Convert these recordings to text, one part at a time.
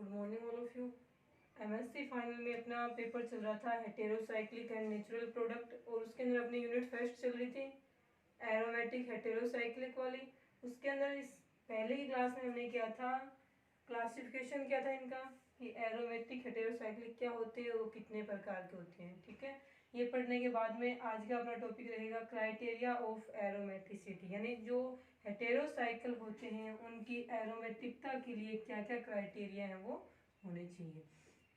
Good morning all of you. MSc final में अपना paper चल रहा था हेटेरोसाइक्लिक एंड नेचुरल प्रोडक्ट, और उसके अंदर अपनी यूनिट फर्स्ट चल रही थी एरोमेटिक हेटेरोसाइक्लिक वाली। उसके अंदर इस पहले की क्लास में हमने क्या था, क्लासिफिकेशन क्या था इनका, कि एरोमेटिक हेटेरोसाइक्लिक क्या होते हैं, वो कितने प्रकार के होते हैं। ठीक है, ये पढ़ने के बाद में आज का अपना टॉपिक रहेगा क्राइटेरिया ऑफ एरोमेटिसिटी, यानी जो हेटेरोसाइकिल होते हैं उनकी एरोमेटिकता के लिए क्या क्या क्राइटेरिया है वो होने चाहिए।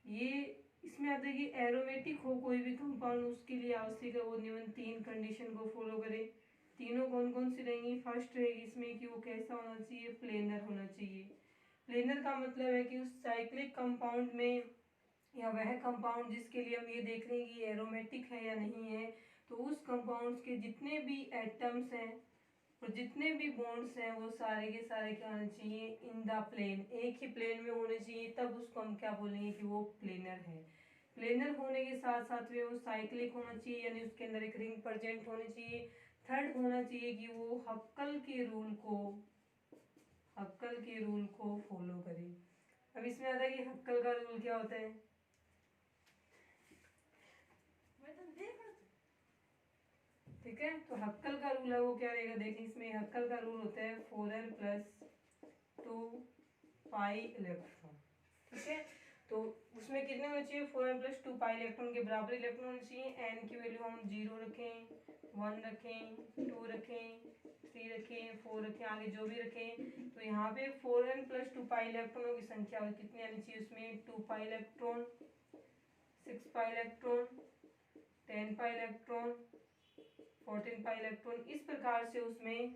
ये इसमें आता है कि एरोमेटिक हो कोई भी कंपाउंड, उसके लिए आवश्यक है वो निम्न 3 कंडीशन को फॉलो करे। तीनों कौन कौन सी रहेंगी? फर्स्ट रहेगी इसमें कि वो कैसा होना चाहिए, प्लेनर होना चाहिए। प्लेनर का मतलब है कि उस साइक्लिक कंपाउंड में, या वह कंपाउंड जिसके लिए हम ये देख रहे हैं कि एरोमेटिक है या नहीं है, तो उस कंपाउंड्स के जितने भी एटम्स हैं और जितने भी बॉन्ड्स हैं वो सारे के सारे क्या होने चाहिए, इन द प्लेन, एक ही प्लेन में होने चाहिए, तब उसको हम क्या बोलेंगे कि वो प्लेनर है। प्लेनर होने के साथ साथ में वो साइक्लिक होना चाहिए, यानी उसके अंदर एक रिंग प्रेजेंट होनी चाहिए। थर्ड होना चाहिए कि वो हक्कल के रूल को फॉलो करे। अब इसमें आता है कि हक्कल का रूल क्या होता है। ठीक है, तो हक्कल का रूल है वो क्या रहेगा, देखिए इसमें हक्कल का रूल होता है 4n + 2 पाई इलेक्ट्रॉन। ठीक है, तो उसमें कितने होने चाहिए, 4n + 2 पाई इलेक्ट्रॉन के बराबर इलेक्ट्रॉन होने चाहिए। एन की वैल्यू हम 0 रखें, 1 रखें, 2 रखें, 3 रखें, 4 रखें, आगे जो भी रखें। तो यहाँ पे 4n + 2 पाई इलेक्ट्रॉनों की संख्या कितनी आनी चाहिए उसमें, 2 pi electron, 6 pi electron, 10 pi electron, 14 pi electron, इस प्रकार से उसमें।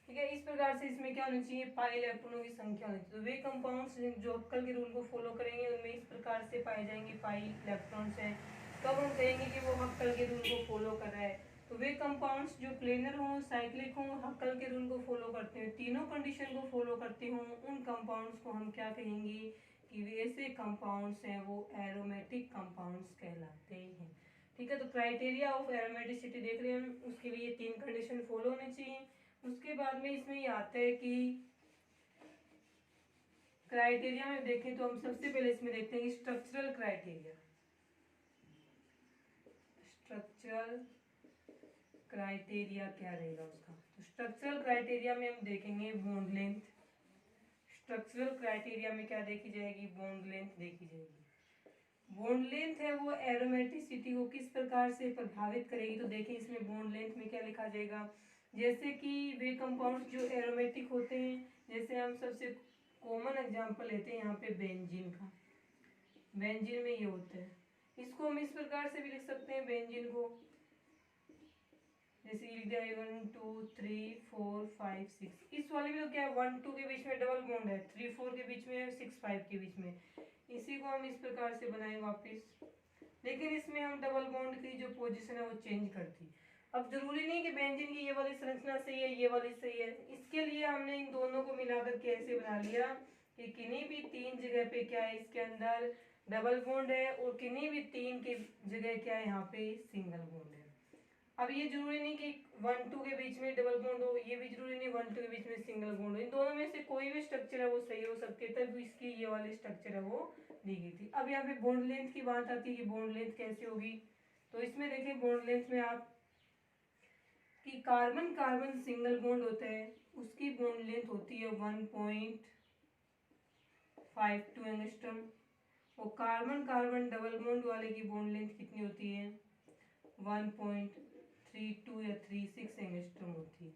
ठीक है, इस प्रकार से इसमें क्या होनी चाहिए, पाई इलेक्ट्रॉनों की संख्या होनी चाहिए। तो वे कंपाउंड्स जो हक्कल के रूल को फॉलो करेंगे उनमें इस प्रकार से पाए जाएंगे पाई इलेक्ट्रॉन्स हैं, तब हम कहेंगे कि वो हक्कल के रूल को फॉलो कर रहा है। तो वे कंपाउंड्स जो प्लेनर हों, साइक्लिक हों, हक्कल के रूल को फॉलो करते हैं, तीनों कंडीशन को फॉलो करते हों, उन कंपाउंड्स को हम क्या कहेंगे कि वे ऐसे कंपाउंड्स हैं वो एरोमेटिक कंपाउंड्स कहलाते हैं। ठीक है, तो क्राइटेरिया ऑफ एरोमेटिसिटी देख रहे हैं हम, उसके लिए 3 कंडीशन फॉलो होने चाहिए। उसके बाद में इसमें ये आता है कि क्राइटेरिया में देखें तो हम सबसे पहले इसमें देखते हैं कि स्ट्रक्चरल क्राइटेरिया। स्ट्रक्चरल क्राइटेरिया क्या रहेगा उसका, तो स्ट्रक्चरल क्राइटेरिया में हम देखेंगे बॉन्ड लेंथ। स्ट्रक्चरल क्राइटेरिया में क्या देखी जाएगी, बॉन्ड लेंथ देखी जाएगी। बॉन्ड लेंथ है वो एरोमेटिसिटी को किस प्रकार से प्रभावित करेगी, तो देखिए इसमें बॉन्ड लेंथ में क्या लिखा जाएगा। जैसे कि वे कंपाउंड जो एरोमेटिक होते हैं, जैसे हम सबसे कॉमन एग्जांपल लेते हैं यहाँ पे बेंजीन का। बेंजीन में ये होता है, इसको हम इस प्रकार से भी लिख सकते हैं बेंजीन को, जैसे लिख दिया 1 2 3 4 5 6। इस वाले में तो क्या है, 1 2 के बीच में डबल बॉन्ड है, 3 4 के बीच में, 6 5 के बीच में। इसी को हम इस प्रकार से बनाए वापिस, लेकिन इसमें हम डबल बॉन्ड की जो पोजीशन है वो चेंज करती। अब जरूरी नहीं कि बेंजीन की ये वाली संरचना सही है, ये वाली सही है। इसके लिए हमने इन दोनों को मिलाकर के ऐसे बना लिया कि किन्हीं भी 3 जगह पे क्या है, इसके अंदर डबल बॉन्ड है, और किन्हीं भी 3 के जगह क्या है, यहाँ पे सिंगल बॉन्ड है। अब ये जरूरी नहीं कि 1 2 के बीच में डबल बॉन्ड हो, ये भी जरूरी नहीं 1 2 के बीच में सिंगल बॉन्ड हो। इन दोनों में से कोई भी स्ट्रक्चर है वो सही हो सकती है, तब इसकी ये वाली स्ट्रक्चर है वो दी गई थी। अब यहाँ पे बॉन्ड लेंथ की बात आती है कि बॉन्ड लेंथ कैसे होगी, तो इसमें देखिए बॉन्ड लेंथ में आप कि कार्बन कार्बन सिंगल बॉन्ड होता है, उसकी बॉन्ड लेंथ होती है 1.52 एंगस्ट्रम, और कार्बन कार्बन डबल बॉन्ड वाले की बॉन्ड लेंथ कितनी होती है, 1.32 या 36 एंगस्ट्रम होती है।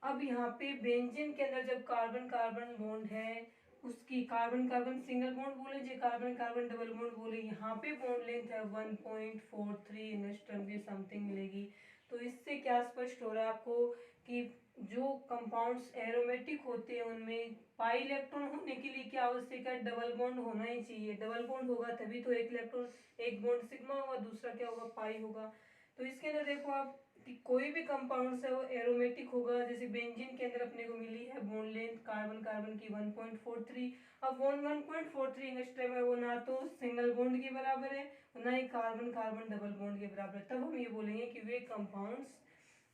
अब यहाँ पे बेंजीन के अंदर जब कार्बन कार्बन बॉन्ड है, उसकी कार्बन कार्बन सिंगल बॉन्ड बोले, जो कार्बन कार्बन डबल बॉन्ड बोले, यहाँ पे बॉन्ड लेंथ है 1.43 एंगस्ट्रम की समथिंग मिलेगी। तो इससे क्या स्पष्ट हो रहा है आपको कि जो कंपाउंड्स एरोमेटिक होते हैं उनमें पाई इलेक्ट्रॉन होने के लिए क्या आवश्यक है, डबल बॉन्ड होना ही चाहिए। डबल बॉन्ड होगा तभी तो एक इलेक्ट्रॉन, एक बॉन्ड सिग्मा होगा, दूसरा क्या होगा, पाई होगा। तो इसके अंदर देखो आप कि कोई भी कंपाउंड है वो एरोमेटिक होगा। जैसे बेंजीन के अंदर अपने को मिली है बॉन्ड लेंथ कार्बन कार्बन की 1.43। अब 1.43 एंगस्ट्रम है, वो ना तो सिंगल बॉन्ड के बराबर है ना ही कार्बन कार्बन डबल बॉन्ड के बराबर है। तब हम ये बोलेंगे कि वे कंपाउंड्स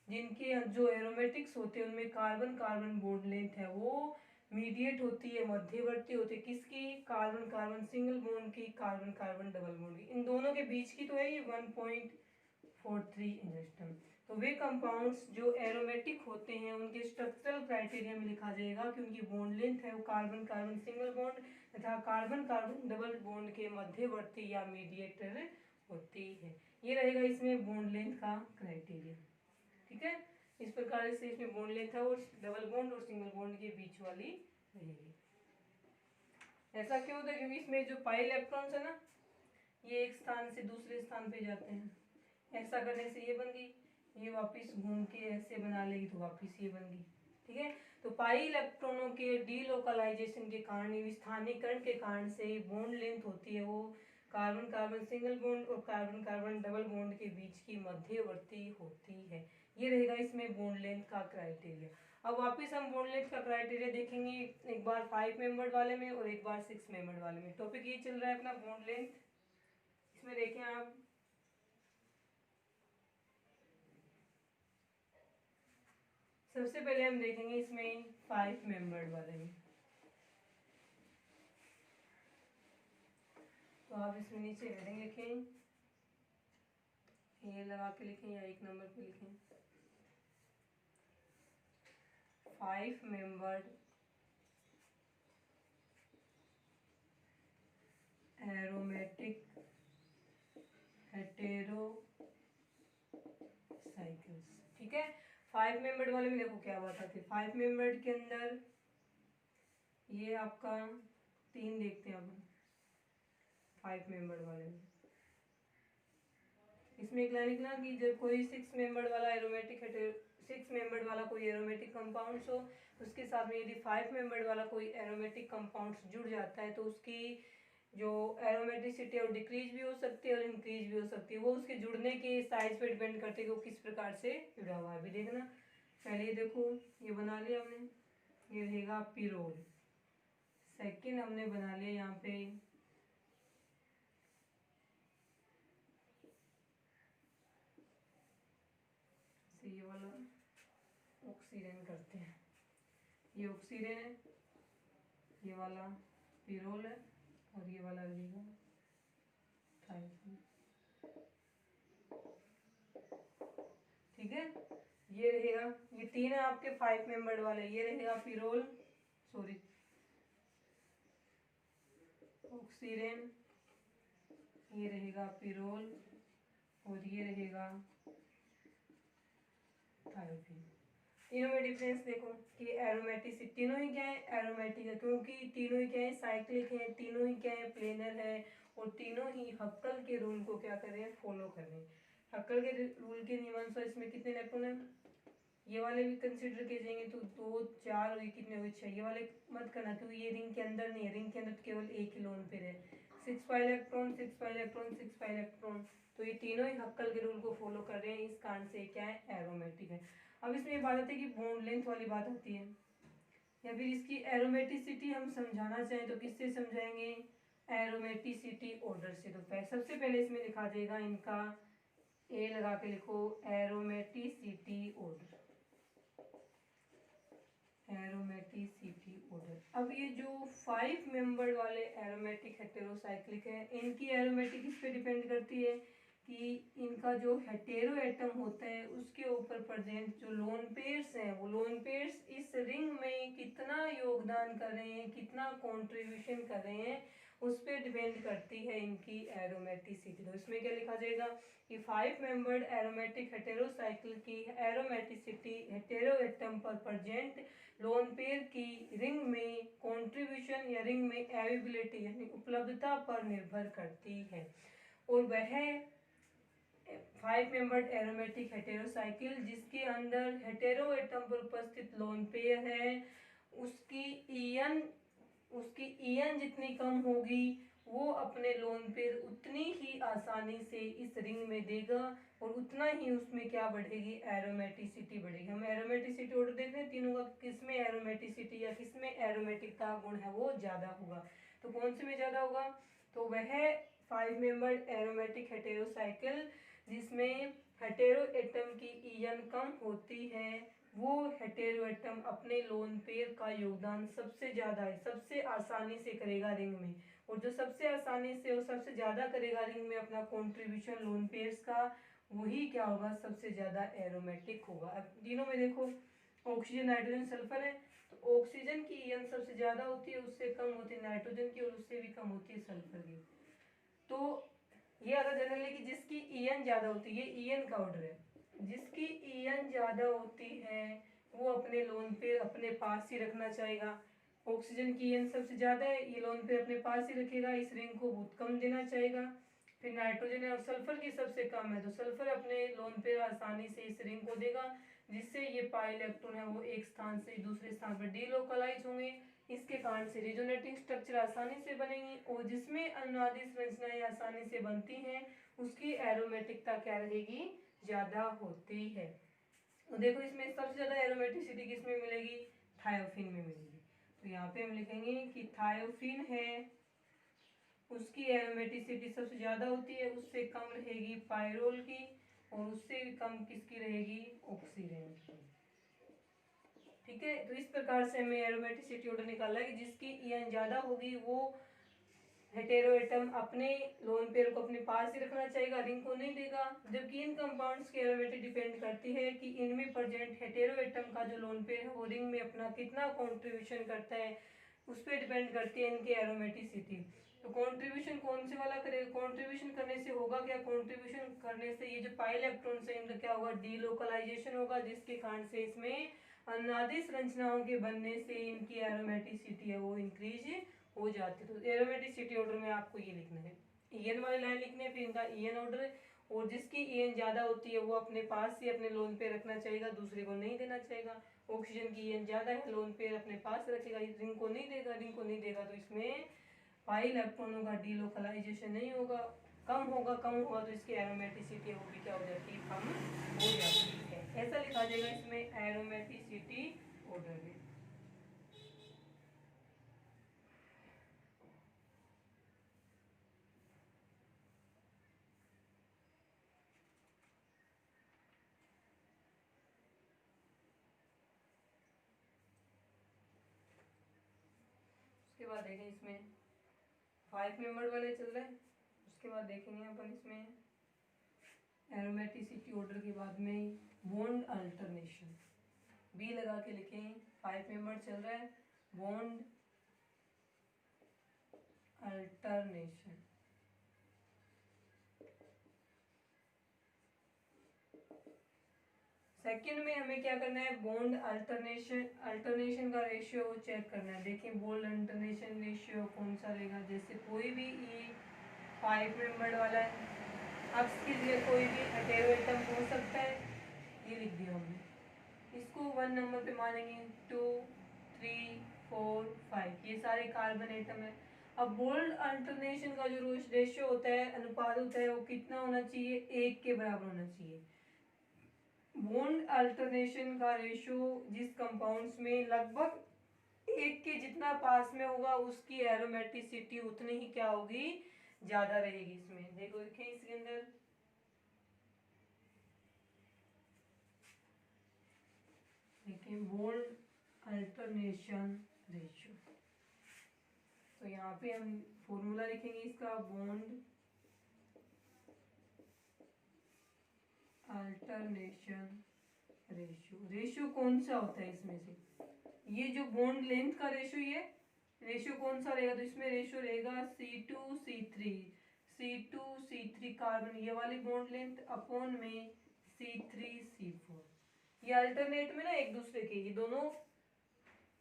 जिनके जो एरोमेटिक्स होते हैं उनमें कार्बन कार्बन बॉन्ड लेंथ है वो मीडिएट होती है, मध्यवर्ती होती है किसकी, कार्बन कार्बन सिंगल बॉन्ड की, कार्बन कार्बन डबल बॉन्ड की, इन दोनों के बीच की तो है ये 1.43 एंगस्ट्रॉम। तो वे कंपाउंड्स जो एरोमेटिक होते हैं उनके स्ट्रक्चरल क्राइटेरिया में लिखा जाएगा कि उनकी बॉन्ड लेंथ है वो कार्बन कार्बन सिंगल बॉन्ड तथा कार्बन कार्बन डबल बॉन्ड के मध्यवर्ती या मीडिएटर होती है। ये रहेगा इसमें बॉन्ड लेंथ का क्राइटेरिया। ठीक है, इस प्रकार से इसमें बॉन्ड लेंथ है और डबल बॉन्ड और सिंगल बॉन्ड के बीच वाली रहेगी। ऐसा क्यों होता है, क्योंकि इसमें जो पाई इलेक्ट्रॉन्स है ना ये एक स्थान से दूसरे स्थान पे जाते हैं। ऐसा करने से ये बन गई, ये वापस घूम के ऐसे बना लेगी तो वापस ये बन गई। ठीक है, तो पाई इलेक्ट्रॉनों के डीलोकलाइजेशन के कारण, विस्थानीकरण के कारण से बॉन्ड लेंथ होती है वो कार्बन कार्बन सिंगल बॉन्ड और कार्बन कार्बन डबल बॉन्ड के बीच की मध्यवर्ती होती है। ये रहेगा इसमें बॉन्ड लेंथ का क्राइटेरिया। अब वापस हम बॉन्ड लेंथ का क्राइटेरिया देखेंगे, एक बार 5 मेंबर वाले में और एक बार 6 मेंबर वाले में। टॉपिक ये चल रहा है अपना बॉन्ड लेंथ। इसमें देखें आप, सबसे पहले हम देखेंगे इसमें 5 मेंबर्ड वाले में। तो आप इसमें नीचे हेडिंग लिखें, ये लगा के लिखें या एक नंबर पे लिखें, 5 मेंबर्ड एरोमेटिक हेटेरो साइकिल्स। ठीक है, 5 मेंबर्ड वाले में देखो क्या बात आती है। 5 मेंबर्ड के अंदर ये आपका 3 देखते हैं अपन 5 मेंबर्ड वाले में। इसमें एक लाइन लिखना कि जब कोई 6 मेंबर्ड वाला एरोमेटिक 6 मेंबर्ड वाला कोई एरोमेटिक कंपाउंड्स हो, उसके साथ में यदि 5 मेंबर्ड वाला कोई एरोमेटिक कंपाउंड्स जुड़ जाता है तो उसकी जो एरोमेटिसिटी और डिक्रीज भी हो सकती है और इंक्रीज भी हो सकती है। वो उसके जुड़ने के साइज पे डिपेंड करती है कि वो किस प्रकार से जुड़ा हुआ है। अभी देखना, पहले ये देखो ये बना लिया हमने, ये रहेगा पिरोल। सेकंड हमने बना लिया यहाँ पे ये वाला ऑक्सीजन करते हैं, ये ऑक्सीजन है, ये वाला पिरोल है और ये वाला रहेगा थायरोसिन। ठीक है, ये रहेगा, ये 3 है आपके 5 मेंबर्ड वाले। ये रहेगा पिरोल, सॉरी ऑक्सीजन, ये रहेगा पिरोल और ये रहेगा थायरोसिन। तीनों में डिफरेंस देखो कि एरोमेटिक, तीनों ही क्या है एरोमेटिक है, क्योंकि तीनों ही क्या है साइक्लिक है, तीनों ही क्या है प्लेनर है और तीनों ही हक्कल के रूल को क्या कर रहे हैं फॉलो कर रहे हैं। हक्कल के रूल के नियमानुसार इसमें कितने इलेक्ट्रॉन है, ये वाले भी कंसिडर किए जाएंगे तो 2 4 और ये कितने हुए 6। ये वाले मत करना क्योंकि ये रिंग के अंदर नहीं है, रिंग के अंदर केवल एक ही लोन पेयर है। 6 pi electron 6 pi electron 6 pi electron, तो ये तीनों ही हक्कल के रूल को फॉलो कर रहे हैं, इस कारण से क्या है एरोमेटिक है। अब इसमें ये बात आती है कि बॉन्ड लेंथ वाली बात आती है, या फिर इसकी एरोमेटिसिटी हम समझाना चाहें तो किससे समझाएंगे, एरोमेटिसिटी ऑर्डर से। तो सबसे पहले इसमें लिखा जाएगा इनका, ए लगा के लिखो एरोमेटिसिटी ऑर्डर, एरोमेटिसिटी ऑर्डर। अब ये जो 5 मेंबर वाले एरोमेटिक हेटेरोसाइक्लिक है, इनकी एरोमेटिक इस पे डिपेंड करती है कि इनका जो हेटेरो एटम होता है उसके ऊपर प्रेजेंट जो लोन पेयर्स हैं, वो लोन पेयर्स इस रिंग में कितना योगदान कर रहे हैं, कितना कंट्रीब्यूशन कर रहे हैं, उस पर डिपेंड करती है इनकी एरोमेटिसिटी। तो इसमें क्या लिखा जाएगा कि 5 मेंबर्ड एरोमेटिक हेटेरोसाइकिल की एरोमेटिसिटी हेटेरो एटम पर प्रेजेंट लोन पेयर की रिंग में कंट्रीब्यूशन या रिंग में एवेबिलिटी यानी उपलब्धता पर निर्भर करती है। और वह 5 मेंबर्ड एरोमेटिक हेटेरोसाइकिल जिसके अंदर हेटेरो एटम पर उपस्थित लोन पेयर है उसकी ईएन जितनी कम होगी वो अपने लोन पेयर उतनी ही आसानी से इस रिंग में देगा और उतना ही उसमें क्या बढ़ेगी एरोमेटिसिटी बढ़ेगी। हम एरोमेटिसिटी ऑर्डर देख रहे हैं तीनों का, किसमें एरोमेटिसिटी या किसमें एरोमेटिक का गुण है वो ज़्यादा होगा। तो कौन से में ज़्यादा होगा, तो वह 5 मेंबर्ड एरोमेटिक हेटेरोसाइकिल जिसमें हेटेरो एटम की ईएन कम होती है, वो हेटेरो एटम अपने लोन पेयर का योगदान सबसे ज़्यादा है, सबसे आसानी से करेगा रिंग में। और जो सबसे आसानी से और सबसे ज़्यादा करेगा रिंग में अपना कॉन्ट्रीब्यूशन लोन पेयर्स का, वही क्या होगा, सबसे ज़्यादा एरोमेटिक होगा। अब तीनों में देखो ऑक्सीजन नाइट्रोजन सल्फर है, तो ऑक्सीजन की ईएन सबसे ज़्यादा होती है, उससे कम होती है नाइट्रोजन की, और उससे भी कम होती है सल्फर की। तो ये आता जनरली कि जिसकी ईएन ज़्यादा होती है, ये ईएन का ऑर्डर है, जिसकी ईएन ज़्यादा होती है वो अपने लोन पे अपने पास ही रखना चाहेगा। ऑक्सीजन की ईएन सबसे ज़्यादा है, ये लोन पे अपने पास ही रखेगा, इस रिंग को बहुत कम देना चाहेगा। फिर नाइट्रोजन है और सल्फर की सबसे कम है, तो सल्फर अपने लोन पे आसानी से इस रिंग को देगा, जिससे ये पाई इलेक्ट्रॉन है वो एक स्थान से दूसरे स्थान पर डीलोकलाइज होंगे। इसके कारण से रेजोनेटिंग स्ट्रक्चर आसानी से बनेंगी, और जिसमें अनुनादी संरचनाएं आसानी से बनती हैं उसकी एरोमेटिकता क्या रहेगी, ज़्यादा होती है। तो देखो इसमें सबसे ज़्यादा एरोमेटिसिटी किसमें मिलेगी, थायोफिन में मिलेगी। तो यहाँ पे हम लिखेंगे कि थायोफिन है, उसकी एरोमेटिसिटी सबसे ज़्यादा होती है, उससे कम रहेगी पायरोल की, और उससे भी कम किसकी रहेगी, ऑक्सीजन की। ठीक है, तो इस प्रकार से हमें एरोमेटिसिटी ऑर्डर निकालना है कि जिसकी ईएन ज़्यादा होगी वो हेटेरो एटम अपने लोन पेयर को अपने पास ही रखना चाहेगा, रिंग को नहीं देगा। जबकि इन कंपाउंड्स की एरोमेटिक डिपेंड करती है कि इनमें प्रेजेंट हेटेरो एटम का जो लोन पेयर है वो रिंग में अपना कितना कंट्रीब्यूशन करता है, उस पर डिपेंड करती है इनकी एरोमेटिसिटी। तो कंट्रीब्यूशन कौन से वाला करेगा, कंट्रीब्यूशन करने से होगा क्या, कंट्रीब्यूशन करने से ये जो पाई इलेक्ट्रॉन है इनका क्या होगा, डीलोकलाइजेशन होगा, जिसके कारण से इसमें अनुनादी संरचनाओं के बनने से इनकी एरोमेटिसिटी है वो इंक्रीज हो जाती है। तो एरोमेटिसिटी ऑर्डर में आपको ये लिखना है, ईएन वाली लाइन लिखनी है, फिर इनका ईएन ऑर्डर, और जिसकी ईएन ज़्यादा होती है वो अपने पास ही अपने लोन पे रखना चाहेगा, दूसरे को नहीं देना चाहेगा। ऑक्सीजन की ईएन ज़्यादा है, लोन पे अपने पास रखेगा, रिंग को नहीं देगा, रिंग को नहीं देगा तो इसमें पाई इलेक्ट्रॉनों का डीलोकलाइजेशन नहीं होगा, कम होगा, कम होगा तो इसकी एरोमेटिसिटी वो भी क्या हो जाती है, कम हो जाती है। ऐसा लिखा जाएगा इसमें एरोमेटिसिटी ऑर्डर में। उसके बाद देखें इसमें 5 मेंबर वाले चल रहे हैं, उसके बाद देखेंगे अपन इसमें एरोमेटिसिटी ऑर्डर के बाद में बॉन्ड अल्टरनेशन, बी लगा के लिखें। 5 मेंबर चल रहा है, बॉन्ड अल्टरनेशन। सेकंड में हमें क्या करना है, बॉन्ड अल्टरनेशन का रेशियो चेक करना है। देखिए बॉन्ड अल्टरनेशन रेशियो कौन सा रहेगा, जैसे कोई भी ये 5 मेंबर वाला है, अक्स की जगह कोई भी हेटेरो एटम हो सकता है, ये लिख दिया हमने, इसको 1 नंबर पे मानेंगे, 2 3 4 5, ये सारे कार्बन एटम है। अब बोल्ड अल्टरनेशन का जो रेशियो होता है, अनुपात होता है, वो कितना होना चाहिए, 1 के बराबर होना चाहिए। बॉन्ड अल्टरनेशन का रेशियो जिस कंपाउंड्स में लगभग 1 के जितना पास में होगा उसकी एरोमेटिसिटी उतनी ही क्या होगी, ज्यादा रहेगी। इसमें देखो देखें इसके अंदर देखिए बॉन्ड अल्टरनेशन रेशियो, तो यहाँ पे हम फॉर्मूला लिखेंगे इसका, बॉन्ड अल्टरनेशन रेशियो कौन सा होता है इसमें से, ये जो बॉन्ड लेंथ का रेशियो, ये रेशियो कौन सा रहेगा, तो इसमें रेशियो रहेगा C2C3, C2C3 कार्बन ये वाली बॉन्ड लेंथ अपॉन में C3C4, ये अल्टरनेट में ना एक दूसरे के, ये दोनों।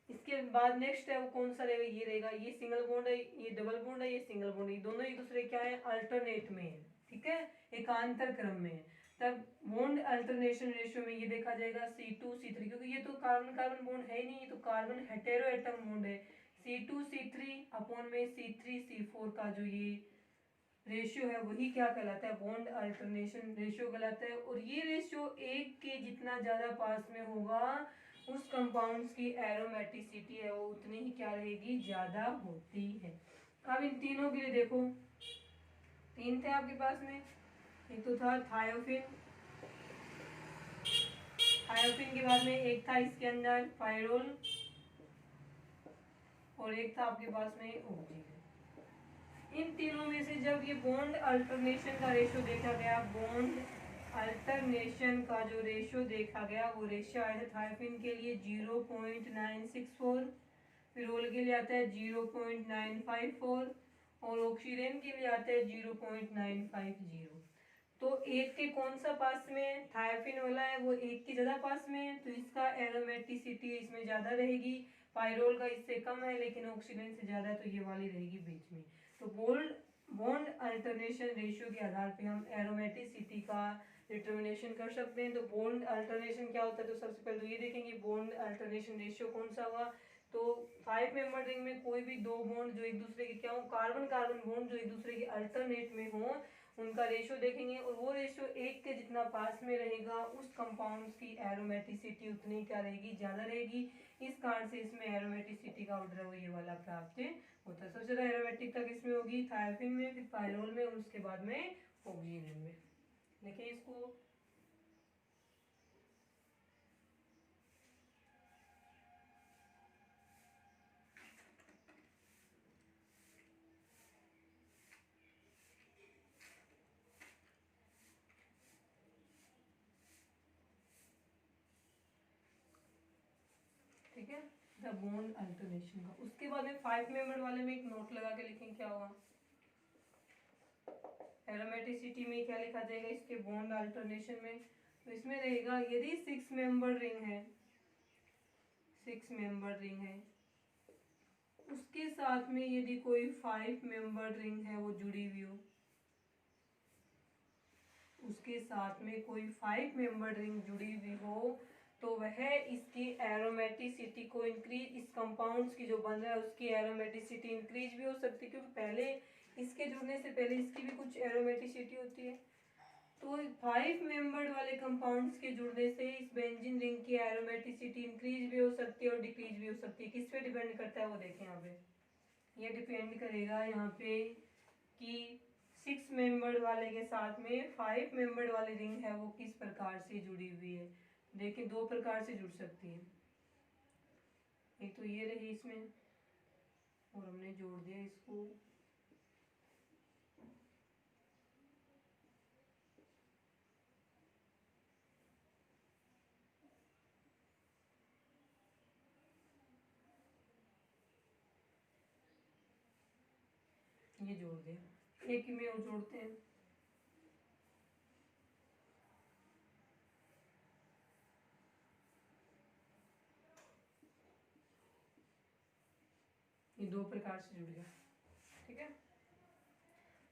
इसके बाद नेक्स्ट है वो कौन सा रहेगा, ये रहेगा, ये सिंगल बॉन्ड है, ये डबल बॉन्ड है, ये सिंगल बॉन्ड है, ये दोनों एक दूसरे क्या है, अल्टरनेट में है, ठीक है, एकांतर क्रम में है। तब बॉन्ड अल्टरनेशन रेशियो में ये देखा जाएगा C2C3, क्योंकि ये तो कार्बन कार्बन बॉन्ड है ही नहीं, ये तो कार्बन हेटेरो एटम बॉन्ड है। C2C3 अपॉन में C3C4 का जो ये रेशियो है वही क्या कहलाता है, बॉन्ड अल्टरनेशन रेशियो कहलाता है। और ये रेशियो 1 के जितना ज्यादा पास में होगा उस कंपाउंड्स की एरोमेटिसिटी है वो उतनी ही क्या रहेगी, ज्यादा होती है। अब इन तीनों के लिए देखो, तीन थे आपके पास में, एक तो था थायोफिन, थायोफिन के बाद में एक था इसके अंदर पायरोल, और एक था आपके पास में ऑक्सीजन। इन तीनों में से जब ये बॉन्ड अल्टरनेशन का रेशो देखा गया, बॉन्ड अल्टरनेशन का जो रेशो देखा गया वो रेशो आया था थायोफिन के लिए 0.964, फिरोल के लिए आता है 0.954 और ऑक्सीजन के लिए आता है 0.950। तो एक के कौन सा पास में थायोफिन वाला है, वो एक के ज़्यादा पास में है, तो इसका एरोमेटिसिटी इसमें ज़्यादा रहेगी। पायरोल का इससे कम है लेकिन ऑक्सीजन से ज़्यादा है, तो ये वाली रहेगी बीच में। तो बॉन्ड अल्टरनेशन रेशियो के आधार पे हम एरोमेटिसिटी का डिटर्मिनेशन कर सकते हैं। तो बॉन्ड अल्टरनेशन क्या होता है, तो सबसे पहले तो ये देखेंगे बॉन्ड अल्टरनेशन रेशियो कौन सा हुआ। तो 5 मेंबर रिंग में कोई भी दो बॉन्ड जो एक दूसरे के क्या हो, कार्बन कार्बन बॉन्ड जो एक दूसरे के अल्टरनेट में हो, उनका रेशियो देखेंगे, और वो रेशियो एक के जितना पास में रहेगा उस कंपाउंड की एरोमेटिसिटी उतनी क्या रहेगी, ज़्यादा रहेगी। इस कारण से इसमें एरोमेटिसिटी का ऑर्डर है वो ये वाला प्राप्त होता है। सबसे ज़्यादा एरोमेटिक तक इसमें होगी थायोफिन में, फिर पायरोल में, और उसके बाद में ऑक्सीजन में। देखिए इसको, ठीक है, द बॉन्ड अल्टरनेशन का। उसके बाद में 5 मेंबर वाले में एक नोट लगा के लिखें क्या होगा। एरोमेटिसिटी में क्या लिखा जाएगा इसके बॉन्ड अल्टरनेशन में, तो इसमें रहेगा यदि 6 मेंबर रिंग है, 6 मेंबर रिंग है, उसके साथ में यदि कोई 5 मेंबर रिंग है वो जुड़ी हुई हो, उसके साथ में कोई 5 मेंबर रिंग जुड़ी हुई हो, तो वह इसकी एरोमेटिसिटी को इंक्रीज, इस कंपाउंड्स की जो बन रहा है उसकी एरोमेटिसिटी इंक्रीज भी हो सकती है, क्योंकि पहले इसके जुड़ने से पहले इसकी भी कुछ एरोमेटिसिटी होती है। तो 5 मेंबर्ड वाले कंपाउंड्स के जुड़ने से इस बेंजीन रिंग की एरोमेटिसिटी इंक्रीज भी हो सकती है और डिक्रीज भी हो सकती है। किस पे डिपेंड करता है वो देखें यहाँ पे, ये डिपेंड करेगा यहाँ पे कि 6 मेंबर्ड वाले के साथ में 5 मेंबर्ड वाली रिंग है वो किस प्रकार से जुड़ी हुई है। देखिए दो प्रकार से जुड़ सकती है, एक तो ये रही इसमें, और हमने जोड़ दिया इसको, ये जोड़ दिया, एक में और जोड़ते हैं, ये दो प्रकार से जुड़ गया। ठीक है,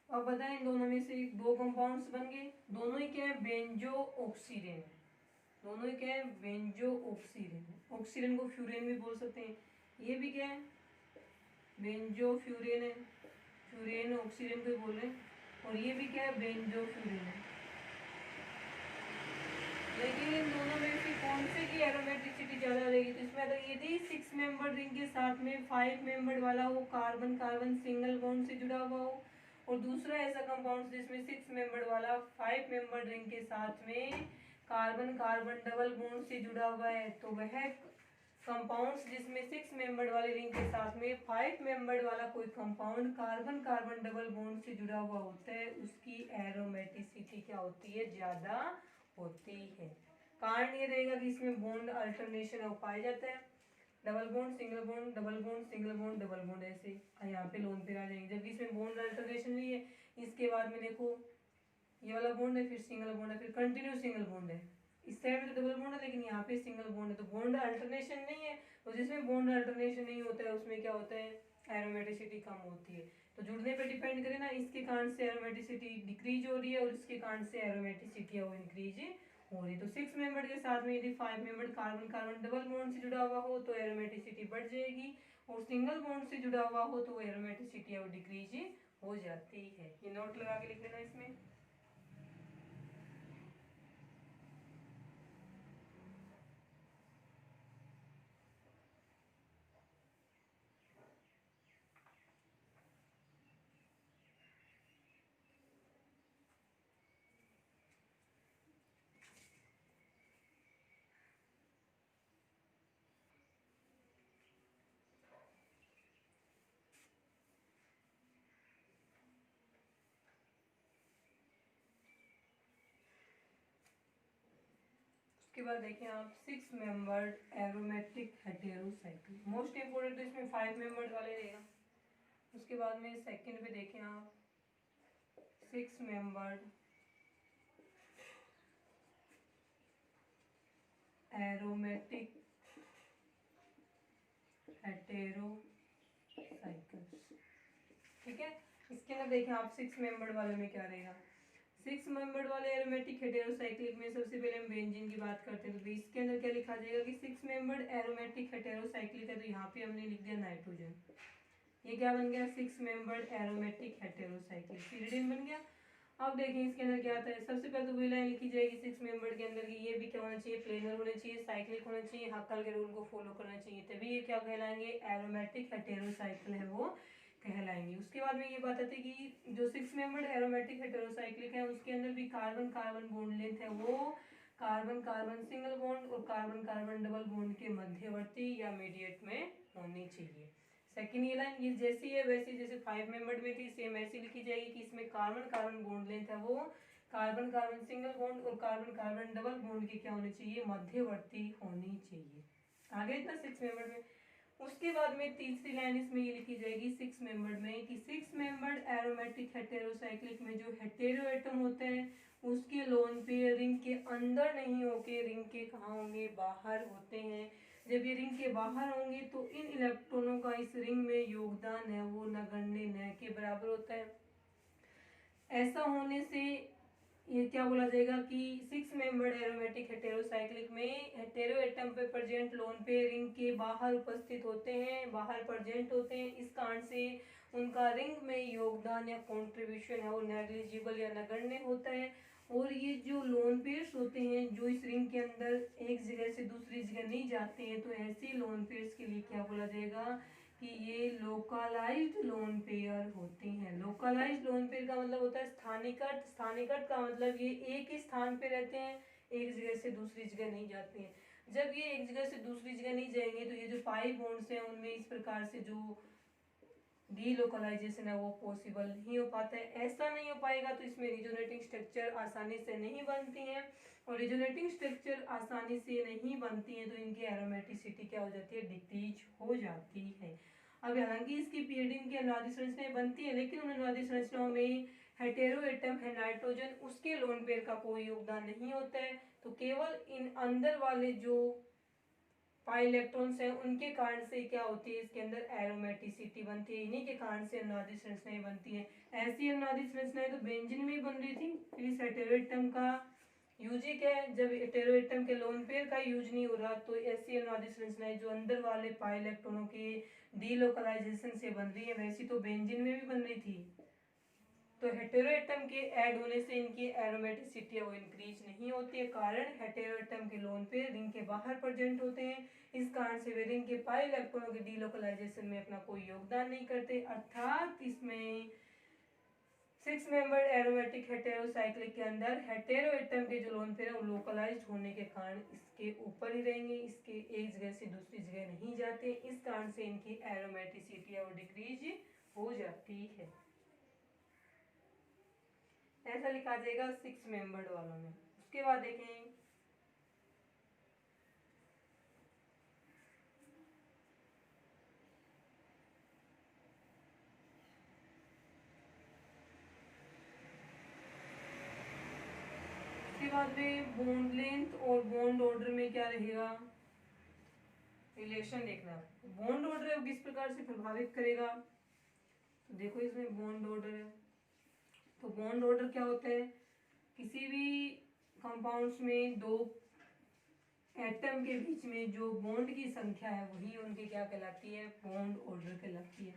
अब बताएं इन दोनों में से दो कंपाउंड्स बन गए, दोनों ही क्या है, बेंजो ऑक्सीजन है, दोनों ही क्या है, बेंजो ऑक्सीजन है। ऑक्सीजन को फ्यूरेन भी बोल सकते हैं, ये भी क्या है, बेंजो फ्यूरेन है, फ्यूरेन ऑक्सीजन को बोल रहे हैं, और ये भी क्या है, बेंजो फ्यूरेन है। लेकिन इन दोनों में से कौन से की एरोमेटिसिटी ज़्यादा रहेगी, तो इसमें अगर यदि 6 मेंबर रिंग के साथ में 5 मेंबर वाला हो, कार्बन कार्बन सिंगल बॉन्ड से जुड़ा हुआ हो, और दूसरा ऐसा कंपाउंड जिसमें 6 मेंबर वाला 5 मेंबर रिंग के साथ में कार्बन कार्बन डबल बॉन्ड से जुड़ा हुआ है, तो वह कंपाउंड्स जिसमें 6 मेंबर वाले रिंग के साथ में 5 मेंबर वाला कोई compound carbon carbon double bond से जुड़ा हुआ होता है, उसकी एरोमेटिसिटी क्या होती है, ज़्यादा होती है। कारण ये रहेगा कि इसमें बॉन्ड अल्टरनेशन पाया जाता है, double bond single bond double bond single bond double bond, ऐसे यहाँ पे लोन पे आ जाएंगे, जबकि इसमें बॉन्ड अल्टरनेशन नहीं है। इसके बाद में देखो ये वाला बॉन्ड है, फिर सिंगल बॉन्ड है, फिर कंटिन्यू सिंगल बॉन्ड है, इस साइड में तो डबल बॉन्ड है लेकिन यहाँ पे सिंगल बॉन्ड है, तो बॉन्ड अल्टरनेशन नहीं है। तो जिसमें बॉन्ड अल्टरनेशन नहीं होता है उसमें क्या होता है, एरोमेटिसिटी कम होती है। तो जुड़ने पे डिपेंड करे ना, इसके कारण से एरोमेटिसिटी डिक्रीज हो रही है और इसके कारण से एरोमेटिसिटी है वो इंक्रीज हो रही है। तो 6 मेंबर के साथ में यदि 5 member carbon carbon double bond से जुड़ा हुआ हो तो एरोमेटिसिटी बढ़ जाएगी, और सिंगल बॉन्ड से जुड़ा हुआ हो तो एरोमेटिसिटी है वो डिक्रीज हो जाती है। ये नोट लगा के लिख लेना इसमें। उसके बाद देखें आप 6 membered aromatic heterocyclic, most important तो इसमें 5 मेंबर्ड वाले रहेगा। उसके बाद में सेकंड पे देखें आप 6 मेंबर्ड एरोमेटिक हेटेरोसाइकल्स, ठीक है। इसके अंदर देखें आप 6 मेंबर्ड वाले में क्या रहेगा। 6 मेंबर्ड वाले एरोमेटिक हेटेरोसाइक्लिक में सबसे पहले हम बेंजीन की बात करते हैं, तो इसके अंदर क्या लिखा जाएगा कि 6 मेंबर्ड एरोमेटिक हेटेरोसाइक्लिक है, तो यहाँ पे हमने लिख दिया नाइट्रोजन। ये क्या बन गया, 6 मेंबर्ड एरोमेटिक हेटेरोसाइक्लिक, पीरियड बन गया। अब देखें इसके अंदर क्या आता है, सबसे पहले तो वही लाइन लिखी जाएगी 6 मेंबर्ड के अंदर की, ये भी क्या होना चाहिए, प्लेनर होना चाहिए, साइक्लिक होना चाहिए, हक्कल के रूल को फॉलो करना चाहिए, तभी ये क्या कहलाएंगे, एरोमेटिक हेटेरोसाइकिल है वो कहलाएंगे। उसके बाद में ये बात आती है कि जो 6 मेंबर्ड एरोमेटिक हेटेरोसाइक्लिक है उसके अंदर भी कार्बन कार्बन बॉन्ड लेंथ है वो कार्बन कार्बन सिंगल बॉन्ड और कार्बन कार्बन डबल बॉन्ड के मध्यवर्ती या मीडिएट में होनी चाहिए। सेकंड ये लाइन ये जैसी है वैसी जैसे 5 मेंबर्ड में थी सेम ऐसी लिखी जाएगी कि इसमें कार्बन कार्बन बॉन्ड लेंथ है वो कार्बन कार्बन सिंगल बॉन्ड और कार्बन कार्बन डबल बॉन्ड के क्या होनी चाहिए, मध्यवर्ती होनी चाहिए। आगे इतना 6 मेंबर्ड में। उसके बाद में तीसरी लाइन इसमें ये लिखी जाएगी 6 मेंबर्ड में कि 6 मेंबर्ड एरोमेटिक हेटेरोसाइक्लिक में जो हेटेरो एटम होते हैं उसके लोन पेयर रिंग के अंदर नहीं होके रिंग के कहाँ होंगे, बाहर होते हैं। जब ये रिंग के बाहर होंगे तो इन इलेक्ट्रॉनों का इस रिंग में योगदान है वो नगण्य न के बराबर होता है। ऐसा होने से ये क्या बोला जाएगा कि 6 मेंबर्ड एरोमेटिक हेटेरोसाइक्लिक में हेटेरो एटम पे प्रेजेंट लोन पेयर रिंग के बाहर उपस्थित होते हैं, बाहर प्रेजेंट होते हैं, इस कारण से उनका रिंग में योगदान या कंट्रीब्यूशन है वो नेग्लिजिबल या नगण्य होता है। और ये जो लोन पेयर्स होते हैं जो इस रिंग के अंदर एक जगह से दूसरी जगह नहीं जाते हैं, तो ऐसे लोन पेयर्स के लिए क्या बोला जाएगा कि ये लोकलाइज्ड लोन पेयर होते हैं। लोकलाइज्ड लोन पेयर का मतलब होता है स्थानीयकृत, स्थानीयकृत का मतलब ये एक ही स्थान पे रहते हैं, एक जगह से दूसरी जगह नहीं जाते हैं। जब ये एक जगह से दूसरी जगह नहीं जाएंगे तो ये जो पाई बॉन्ड्स हैं उनमें इस प्रकार से जो डीलोकलाइजेशन है वो पॉसिबल नहीं हो पाता है। ऐसा नहीं हो पाएगा तो इसमें रिजोनेटिंग स्ट्रक्चर आसानी से नहीं बनती हैं, और रिजोनेटिंग स्ट्रक्चर आसानी से नहीं बनती हैं तो इनकी एरोमेटिसिटी क्या हो जाती है, डिक्रीज हो जाती है। अब हालांकि इसकी पीरियड की अनादि संरचनाएं बनती है लेकिन उन अनादि संरचनाओं में हेटेरो एटम है नाइट्रोजन उसके लोन पेयर का कोई योगदान नहीं होता है, तो केवल इन अंदर वाले जो पाई इलेक्ट्रॉन्स हैं उनके कारण से क्या होती है, इसके अंदर एरोमेटिसिटी बनती है, इन्हीं के कारण से अनुनादी संरचनाएं बनती हैं। ऐसी अनुनादी संरचनाएं तो बेंजीन में ही बन रही थी, फिर इस हेटेरो एटम का यूज ही क्या है, जब हेटेरो एटम के लोन पेयर का यूज नहीं हो रहा तो ऐसी अनुनादी संरचनाएं जो अंदर वाले पाई इलेक्ट्रॉनों के डीलोकलाइजेशन से बन रही है वैसी तो बेंजीन में भी बन रही थी। तो हेटेरो एटम के ऐड होने से इनकी एरोमेटिसिटी वो इंक्रीज नहीं होती है, कारण हेटेरो एटम के लोन पे रिंग के बाहर प्रेजेंट होते हैं, इस कारण से वे रिंग के पाई इलेक्ट्रॉनों के डीलोकलाइजेशन में अपना कोई योगदान नहीं करते। अर्थात इसमें 6 मेंबर्ड एरोमेटिक हेटेरोसाइक्लिक के अंदर हेटेरो एटम के जो लोन पेयर है वो लोकलाइज्ड होने के कारण इसके ऊपर ही रहेंगे, इसके एक जगह से दूसरी जगह नहीं जाते, इस कारण से इनकी एरोमेटिसिटी वो डिक्रीज हो जाती है। ऐसा लिखा जाएगा 6 मेंबर्ड वालों में। उसके बाद देखें उसके बाद में बॉन्ड लेंथ और बॉन्ड ऑर्डर में क्या रहेगा, रिलेशन देखना। बॉन्ड ऑर्डर किस प्रकार से प्रभावित करेगा, तो देखो इसमें बॉन्ड ऑर्डर है, तो बॉन्ड ऑर्डर क्या होता है, किसी भी कंपाउंड्स में दो एटम के बीच में जो बॉन्ड की संख्या है वही उनकी क्या कहलाती है, बॉन्ड ऑर्डर कहलाती है।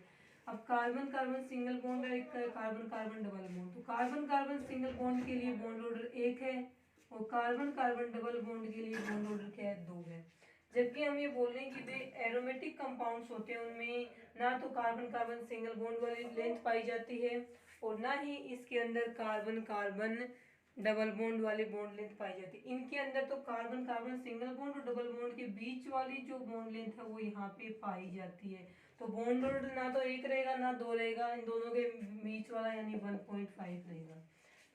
अब कार्बन कार्बन सिंगल बॉन्ड है, एक कार्बन कार्बन डबल बॉन्ड, तो कार्बन कार्बन सिंगल बॉन्ड के लिए बॉन्ड ऑर्डर 1 है और कार्बन कार्बन डबल बॉन्ड के लिए बॉन्ड ऑर्डर क्या है, 2 है। जबकि हम ये बोल रहे हैं कि वे एरोमेटिक कंपाउंड्स होते हैं उनमें ना तो कार्बन कार्बन सिंगल बॉन्ड वाली लेंथ पाई जाती है और ना ही इसके अंदर कार्बन कार्बन डबल बॉन्ड वाली बॉन्ड लेंथ पाई जाती है। इनके अंदर तो कार्बन कार्बन सिंगल बॉन्ड और डबल बॉन्ड के बीच वाली जो बॉन्ड लेंथ है वो यहाँ पे पाई जाती है। तो बॉन्ड ऑर्डर ना तो 1 रहेगा ना 2 रहेगा, इन दोनों के बीच वाला यानी 1.5 रहेगा।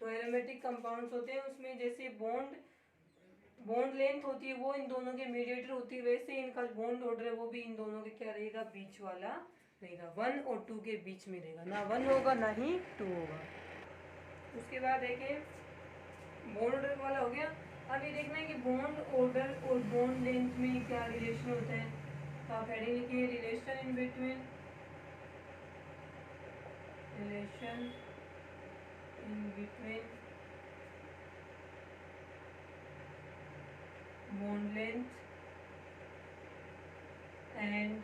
तो एरोमेटिक कंपाउंड्स होते हैं उसमें जैसे बॉन्ड बॉन्ड लेंथ होती है वो इन दोनों के मीडिएटर होती है, वैसे इनका बॉन्ड ऑर्डर है वो भी इन दोनों के क्या रहेगा, बीच वाला रहेगा, 1 और 2 के बीच में रहेगा, ना 1 होगा ना ही 2 होगा। उसके बाद है कि बॉन्ड ऑर्डर वाला हो गया। अब ये देखना है कि बॉन्ड ऑर्डर और बॉन्ड लेंथ में क्या रिलेशन होता है, तो आप हेडिंग लिखिए relation in between bond length and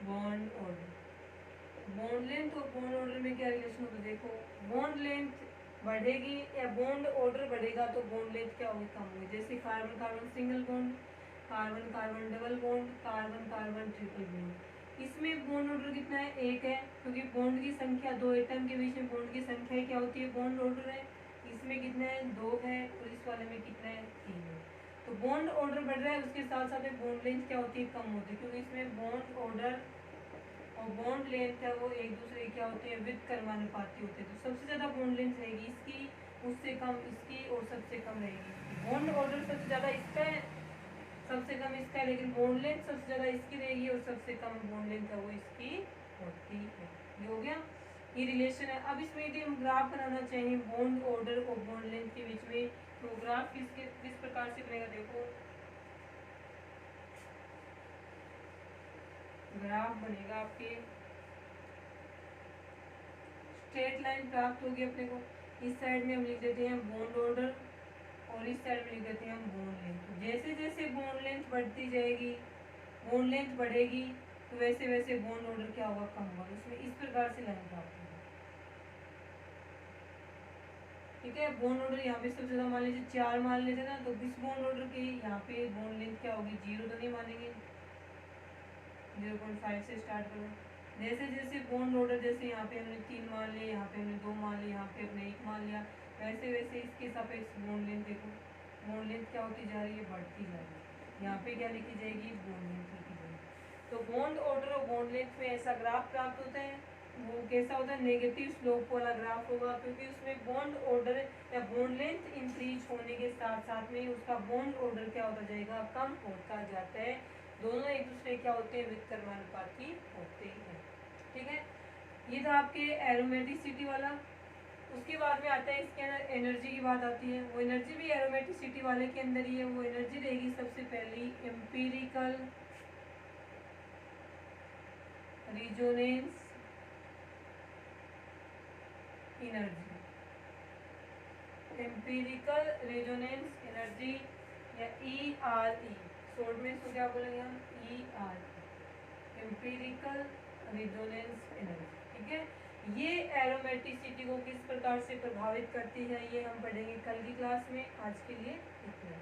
bond order. Bond length और बॉन्ड ऑर्डर में क्या रिलेशन होता है, देखो बॉन्ड लेंथ बढ़ेगी या बॉन्ड ऑर्डर बढ़ेगा तो बॉन्ड लेंथ क्या होगी, कम होगी। जैसे carbon carbon single bond, carbon carbon double bond, carbon carbon triple bond, इसमें बॉन्ड ऑर्डर कितना है, 1 है, क्योंकि बॉन्ड की संख्या, दो एटम के बीच में बॉन्ड की संख्या क्या होती है, बॉन्ड ऑर्डर है। इसमें कितना है, 2 है, और इस वाले में कितना है, 3 है। तो बॉन्ड ऑर्डर बढ़ रहा है, उसके साथ साथ बॉन्ड लेंथ क्या होती है, कम होती है, क्योंकि इसमें बॉन्ड ऑर्डर और बॉन्ड लेंथ है वो एक दूसरे क्या होते हैं, विद कर्मानुपाती होते हैं। तो सबसे ज़्यादा बॉन्ड लेंथ रहेगी इसकी, उससे कम इसकी, और सबसे कम रहेगी। बॉन्ड ऑर्डर सबसे ज़्यादा इसका है, सबसे कम इसका है, लेकिन बॉन्ड लेंथ सबसे ज़्यादा इसकी रहेगी और सबसे कम बॉन्ड लेंथ है वो इसकी होती है। ये हो गया, ये रिलेशन है। अब इसमें यदि हम ग्राफ बनाना चाहें बॉन्ड ऑर्डर और बॉन्ड लेंथ के बीच में, तो ग्राफ किस प्रकार से बनेगा, देखो ग्राफ बनेगा आपके, स्ट्रेट लाइन प्राप्त होगी अपने को। इस साइड में हम लिख देते हैं बॉन्ड ऑर्डर और इस साइड में लिख देते हैं हम बॉन्ड लेंथ। जैसे जैसे बॉन्ड लेंथ बढ़ती जाएगी, बॉन्ड लेंथ बढ़ेगी, तो वैसे वैसे बॉन्ड ऑर्डर क्या होगा, कम होगा। इसमें इस प्रकार से लाइन प्राप्त होगी, ठीक है। बॉन्ड ऑर्डर यहाँ पे सबसे ज्यादा मान लीजिए 4 मान लेते ना, तो इस बॉन्ड ऑर्डर की यहाँ पे बॉन्ड लेंथ क्या होगी, 0 तो नहीं मानेंगे, 0.5 से स्टार्ट करो। जैसे जैसे बॉन्ड ऑर्डर, जैसे यहाँ पे हमने 3 मान लिए, यहाँ पे हमने 2 मान लिए, यहाँ पे हमने 1 मान लिया, वैसे वैसे इसके सापेक्ष बॉन्ड लेंथ देखो, बॉन्ड लेंथ क्या होती जा रही है, बढ़ती जा रही है। यहाँ पे क्या लिखी जाएगी, बॉन्ड लेंथ लिखी जाएगी। तो बॉन्ड ऑर्डर और बॉन्ड लेंथ में ऐसा ग्राफ प्राप्त होता है, वो कैसा होता है, नेगेटिव स्लोप वाला ग्राफ होगा, क्योंकि उसमें बॉन्ड ऑर्डर या बॉन्ड लेंथ इंक्रीज होने के साथ साथ में उसका बॉन्ड ऑर्डर क्या होता जाएगा, कम होता जाता है। दोनों एक दूसरे क्या होते हैं, विद कर्मानुपाती होते हैं, ठीक है। ये था आपके एरोमेटिसिटी वाला। उसके बाद में आता है इसके अंदर एनर्जी की बात आती है। वो एनर्जी भी एरोमेटिसिटी वाले के अंदर ही है। वो एनर्जी रहेगी सबसे पहली empirical resonance energy, empirical resonance energy या ERE, शॉर्ट में इसको क्या बोलेंगे हम, ERE, एम्पिरिकल रेजोनेंस एनर्जी, ठीक है। ये एरोमेटिसिटी को किस प्रकार से प्रभावित करती है, ये हम पढ़ेंगे कल की क्लास में। आज के लिए इतना।